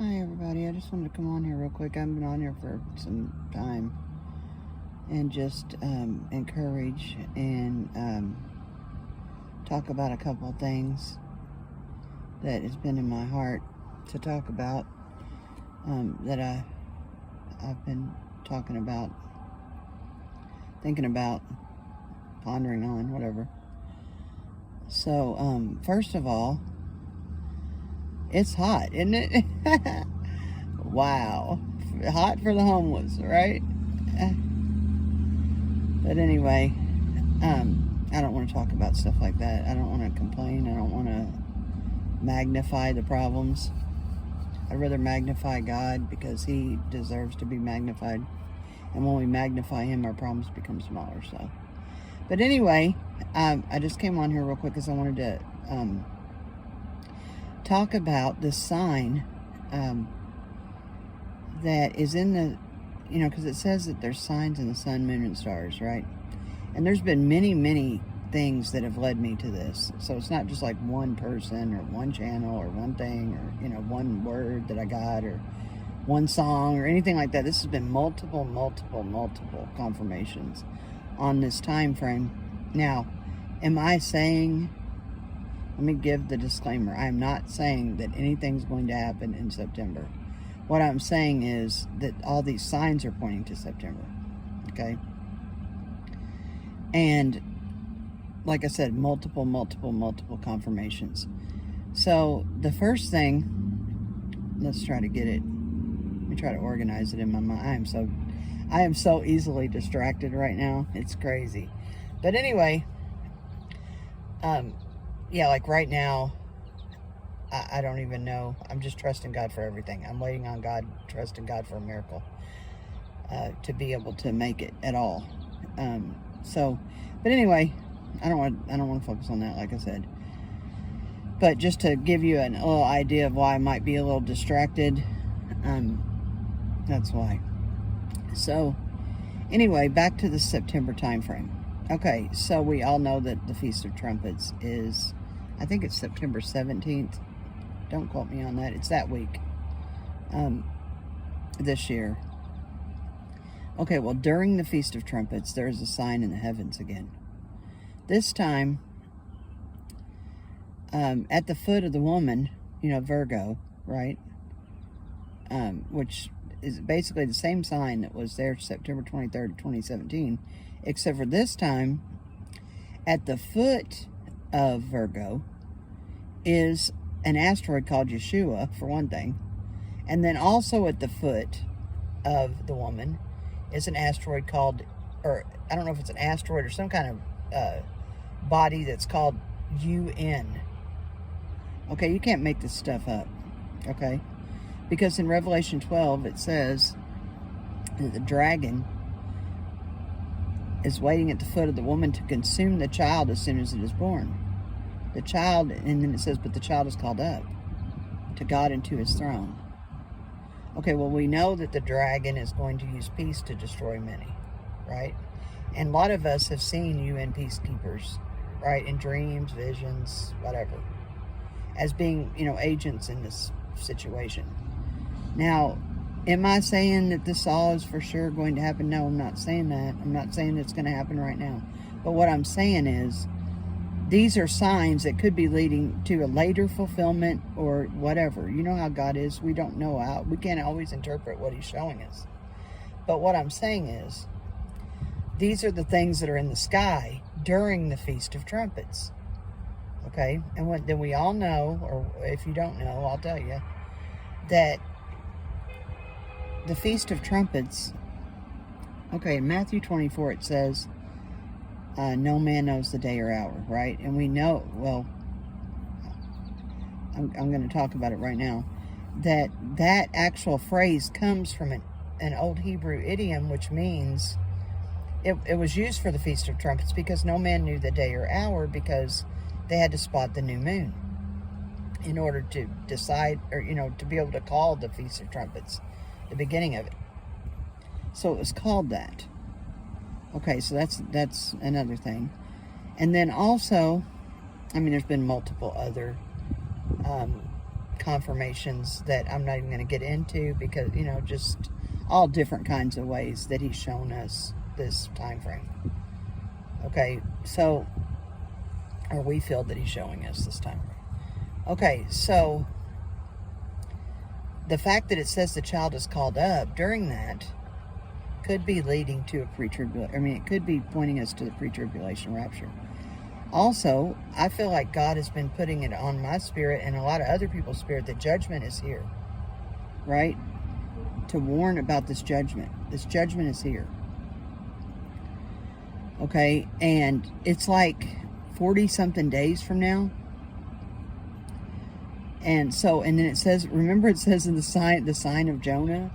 Hi everybody, I just wanted to come on here real quick. I've been on here for some time and just encourage and talk about a couple of things that has been in my heart to talk about, that I've been talking about, thinking about, pondering on, whatever. So first of all, it's hot, isn't it? Wow. Hot for the homeless, right? But anyway, I don't want to talk about stuff like that. I don't want to complain. I don't want to magnify the problems. I'd rather magnify God because He deserves to be magnified. And when we magnify Him, our problems become smaller. So, but anyway, I just came on here real quick because I wanted to talk about the sign that is in the, because it says that there's signs in the sun, moon, and stars, right? And there's been many, many things that have led me to this. So it's not just like one person or one channel or one thing or, one word that I got or one song or anything like that. This has been multiple confirmations on this time frame. Now, am I saying, let me give the disclaimer, I'm not saying that anything's going to happen in September. What I'm saying is that all these signs are pointing to September, okay? And like I said, multiple confirmations. So the first thing, let's try to get it, let me try to organize it in my mind. I am so easily distracted right now. It's crazy. But anyway, yeah, like right now, I don't even know. I'm just trusting God for everything. I'm waiting on God, trusting God for a miracle, to be able to make it at all. But anyway, I don't want to focus on that, like I said. But just to give you a little idea of why I might be a little distracted, that's why. So anyway, back to the September time frame. Okay, so we all know that the Feast of Trumpets is, I think it's September 17th. Don't quote me on that. It's that week, this year. Okay, well, during the Feast of Trumpets, there is a sign in the heavens again. This time, at the foot of the woman, Virgo, right? Which is basically the same sign that was there September 23rd, 2017, except for this time, at the foot of Virgo is an asteroid called Yeshua, for one thing. And then also at the foot of the woman is an asteroid called, or I don't know if it's an asteroid or some kind of body that's called UN. Okay, you can't make this stuff up, okay? Because in Revelation 12, it says that the dragon is waiting at the foot of the woman to consume the child as soon as it is born. The child, and then it says, but the child is called up to God and to His throne. Okay, well, we know that the dragon is going to use peace to destroy many, right? And a lot of us have seen UN peacekeepers, right, in dreams, visions, whatever, as being, agents in this situation. Now, am I saying that this all is for sure going to happen? No, I'm not saying that. I'm not saying it's going to happen right now. But what I'm saying is, these are signs that could be leading to a later fulfillment or whatever. You know how God is. We don't know how. We can't always interpret what He's showing us. But what I'm saying is, these are the things that are in the sky during the Feast of Trumpets. Okay? And then we all know, or if you don't know, I'll tell you, that the Feast of Trumpets, okay, in Matthew 24 it says, no man knows the day or hour, right? And we know, well, I'm going to talk about it right now, that actual phrase comes from an old Hebrew idiom, which means it was used for the Feast of Trumpets because no man knew the day or hour, because they had to spot the new moon in order to decide, or, to be able to call the Feast of Trumpets, the beginning of it. So it was called that. Okay, so that's another thing. And then also, there's been multiple other confirmations that I'm not even going to get into, because, you know, just all different kinds of ways that he's shown us this time frame. Okay, so, or we feel that he's showing us this time frame. Okay, so the fact that it says the child is called up during that could be leading to a pre-tribulation. I mean, it could be pointing us to the pre-tribulation rapture. Also, I feel like God has been putting it on my spirit and a lot of other people's spirit that judgment is here, right? To warn about this judgment. This judgment is here. Okay, and it's like 40-something days from now. And so, and then it says, remember it says in the sign of Jonah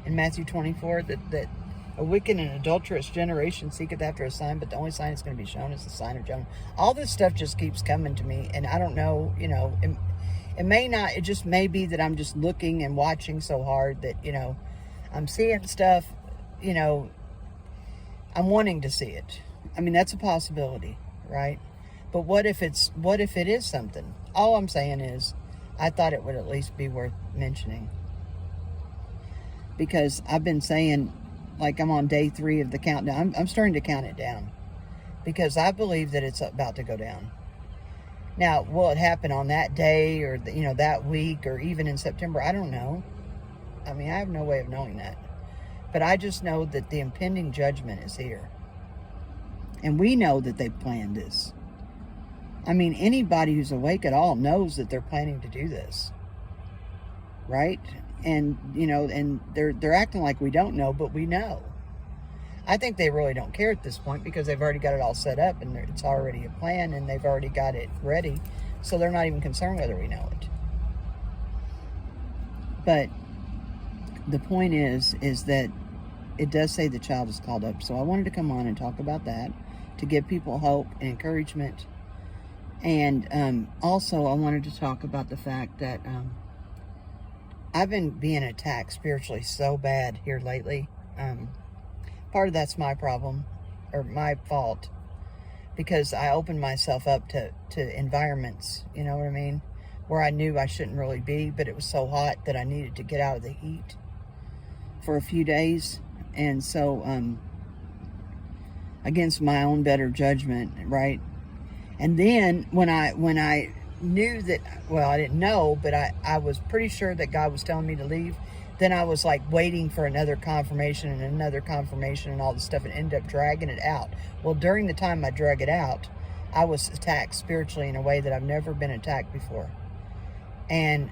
in Matthew 24 that a wicked and adulterous generation seeketh after a sign, but the only sign that's going to be shown is the sign of Jonah. All this stuff just keeps coming to me, and I don't know, you know, it may not, it just may be that I'm just looking and watching so hard that, you know, I'm seeing stuff, you know, I'm wanting to see it. I mean, that's a possibility, right? But what if it is something? All I'm saying is, I thought it would at least be worth mentioning. Because I've been saying, like, I'm on day 3 of the countdown. I'm starting to count it down. Because I believe that it's about to go down. Now, will it happen on that day or, you know, that week or even in September? I don't know. I mean, I have no way of knowing that. But I just know that the impending judgment is here. And we know that they've planned this. I mean, anybody who's awake at all knows that they're planning to do this. Right? And, you know, and they're acting like we don't know, but we know. I think they really don't care at this point because they've already got it all set up and it's already a plan and they've already got it ready. So they're not even concerned whether we know it. But the point is that it does say the child is called up. So I wanted to come on and talk about that to give people hope and encouragement. And also I wanted to talk about the fact that I've been being attacked spiritually so bad here lately. Part of that's my problem, or my fault, because I opened myself up to environments, you know what I mean, where I knew I shouldn't really be, but it was so hot that I needed to get out of the heat for a few days. And so, against my own better judgment, right? And then when I knew that, well, I didn't know, but I was pretty sure that God was telling me to leave. Then I was like waiting for another confirmation and another confirmation and all this stuff, and ended up dragging it out. Well, during the time I drug it out, I was attacked spiritually in a way that I've never been attacked before. And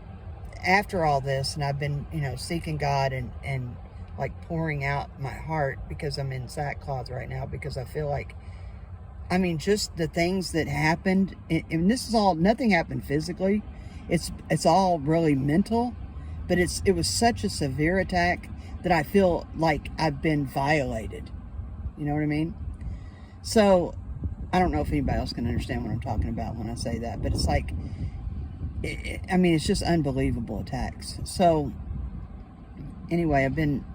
after all this, and I've been, you know, seeking God and like pouring out my heart, because I'm in sackcloth right now, because I feel like, I mean, just the things that happened, and this is all, nothing happened physically. It's all really mental, but it was such a severe attack that I feel like I've been violated. You know what I mean? So I don't know if anybody else can understand what I'm talking about when I say that, but it's like, I mean, it's just unbelievable attacks. So anyway, I've been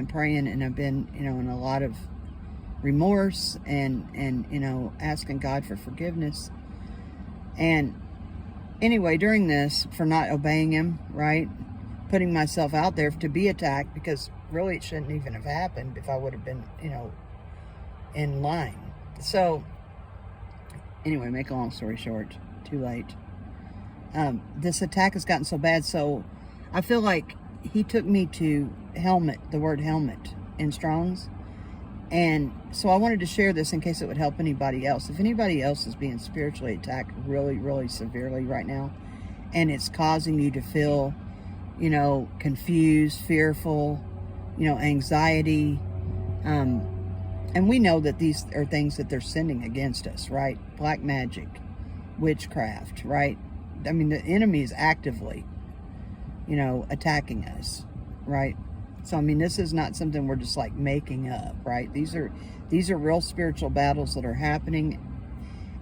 praying, and I've been, you know, in a lot of remorse and you know, asking God for forgiveness. And anyway, during this, for not obeying him, right, putting myself out there to be attacked, because really it shouldn't even have happened if I would have been, you know, in line. So anyway, make a long story short, too late. This attack has gotten so bad, so I feel like he took me to helmet, the word helmet in Strong's. And so I wanted to share this in case it would help anybody else. If anybody else is being spiritually attacked really, really severely right now, and it's causing you to feel, you know, confused, fearful, you know, anxiety, and we know that these are things that they're sending against us, right? Black magic, witchcraft, right? I mean, the enemy is actively, you know, attacking us, right? So, I mean, this is not something we're just like making up, right? These are real spiritual battles that are happening.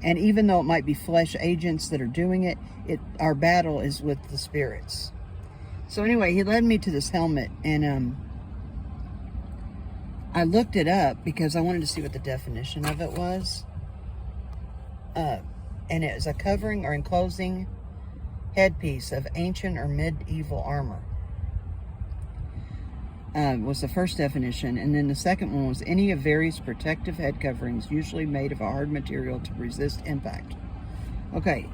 And even though it might be flesh agents that are doing it, our battle is with the spirits. So anyway, he led me to this helmet, and I looked it up because I wanted to see what the definition of it was. And it is a covering or enclosing headpiece of ancient or medieval armor. Was the first definition. And then the second one was any of various protective head coverings, usually made of a hard material to resist impact. Okay.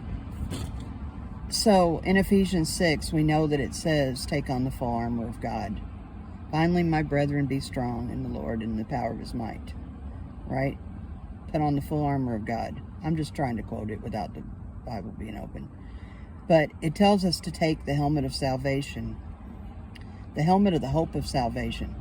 So in Ephesians 6, we know that it says, take on the full armor of God. Finally, my brethren, be strong in the Lord and in the power of his might. Right? Put on the full armor of God. I'm just trying to quote it without the Bible being open. But it tells us to take the helmet of salvation, the helmet of the hope of salvation.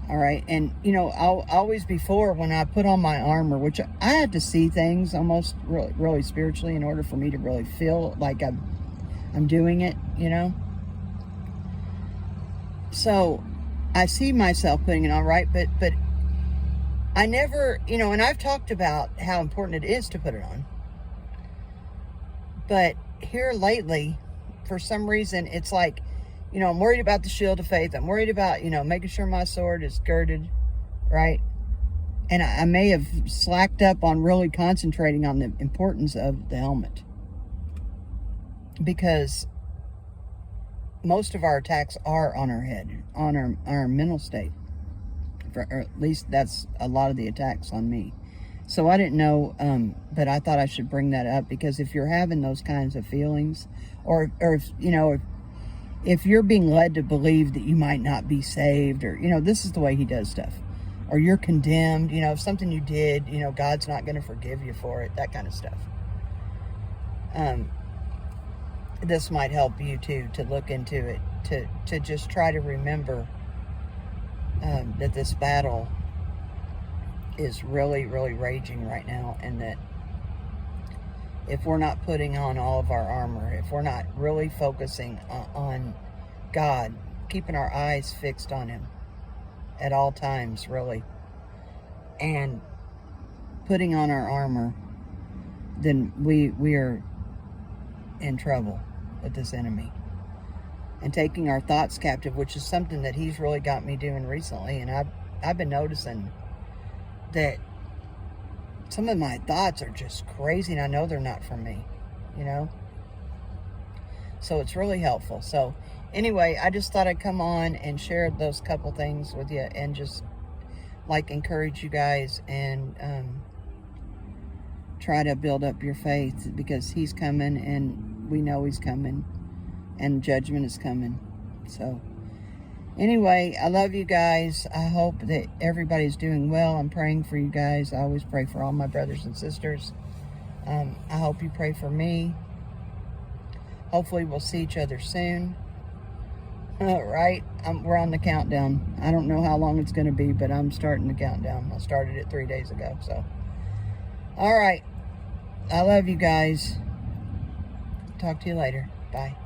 All right. And, you know, always before, when I put on my armor, which I had to see things almost really spiritually in order for me to really feel like I'm doing it, you know. So I see myself putting it on, right? But I never, you know, and I've talked about how important it is to put it on. But here lately, for some reason, it's like, you know, I'm worried about the shield of faith. I'm worried about, you know, making sure my sword is girded, right? And I may have slacked up on really concentrating on the importance of the helmet. Because most of our attacks are on our head, on our mental state. Or at least that's a lot of the attacks on me. So I didn't know, but I thought I should bring that up, because if you're having those kinds of feelings, or if, you know, if you're being led to believe that you might not be saved, or, you know, this is the way he does stuff, or you're condemned, you know, if something you did, you know, God's not going to forgive you for it, that kind of stuff. This might help you too, to look into it, to just try to remember that this battle is really, really raging right now, and that if we're not putting on all of our armor, if we're not really focusing on God, keeping our eyes fixed on him at all times, really, and putting on our armor, then we are in trouble with this enemy. And taking our thoughts captive, which is something that he's really got me doing recently. And I've been noticing that some of my thoughts are just crazy, and I know they're not from me, you know. So it's really helpful. So anyway, I just thought I'd come on and share those couple things with you, and just like encourage you guys, and try to build up your faith, because he's coming, and we know he's coming, and judgment is coming. So anyway, I love you guys. I hope that everybody's doing well. I'm praying for you guys. I always pray for all my brothers and sisters. I hope you pray for me. Hopefully we'll see each other soon. Right? We're on the countdown. I don't know how long it's going to be, but I'm starting the countdown. I started it 3 days ago. So, all right. I love you guys. Talk to you later. Bye.